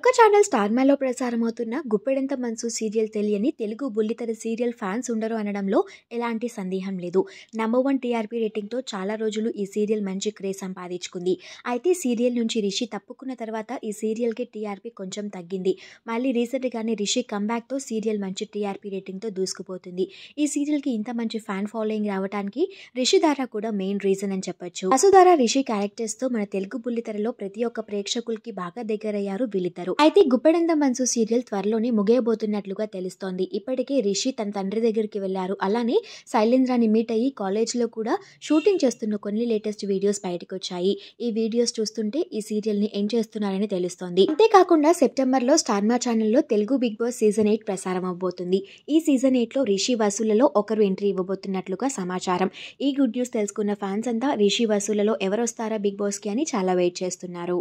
ప్రముఖ channel star మాలో ప్రసారమవుతున్న గుప్పెడంత మనసు సీరియల్ తెలియని తెలుగు బుల్లితెర సీరియల్ ఫ్యాన్స్ ఉండరు అనడంలో ఎలాంటి సందేహం లేదు. నంబర్ 1 టీఆర్పీ రేటింగ్తో చాలా రోజులు ఈ సీరియల్ మంచి క్రేజ్ సంపాదించుకుంది. అయితే సీరియల్ నుంచి రిషి తప్పుకున్న తర్వాత ఈ సీరియల్కి టీఆర్పీ కొంచెం తగ్గింది. మళ్ళీ రీసెంట్గానే రిషి కంబ్యాక్తో సీరియల్ మంచి టీఆర్పీ రేటింగ్తో దూసుకుపోతుంది. ఈ సీరియల్కి ఇంత మంచి ఫ్యాన్ ఫాలోయింగ్ రావడానికి రిషి ధారా కూడా మెయిన్ రీజన్ అని చెప్పొచ్చు. వసుధార రిషి క్యారెక్టర్స్తో మన తెలుగు బుల్లితెరలో ప్రతి ఒక్క ప్రేక్షకులకి బాగా దగ్గరయ్యారు వీళ్ళిద్దరు. అయితే గుప్పెడంత మనసు సీరియల్ త్వరలోనే ముగియబోతున్నట్లుగా తెలుస్తోంది. ఇప్పటికే రిషి తన తండ్రి దగ్గరికి వెళ్లారు. అలానే శైలేంద్రాని మీట్ అయ్యి కాలేజ్లో కూడా షూటింగ్ చేస్తున్న కొన్ని లేటెస్ట్ వీడియోస్ బయటకు వచ్చాయి. ఈ వీడియోస్ చూస్తుంటే ఈ సీరియల్ ని ఎండ్ చేస్తున్నారని తెలుస్తోంది. అంతేకాకుండా సెప్టెంబర్లో స్టార్ మా ఛానల్లో తెలుగు బిగ్ బాస్ సీజన్ 8 ప్రసారం అవబోతుంది. ఈ సీజన్ 8లో రిషి వసులలో ఒకరు ఎంట్రీ ఇవ్వబోతున్నట్లుగా సమాచారం. ఈ గుడ్ న్యూస్ తెలుసుకున్న ఫ్యాన్స్ అంతా రిషి వసులలో ఎవరు వస్తారా బిగ్ బాస్ కి అని చాలా వెయిట్ చేస్తున్నారు.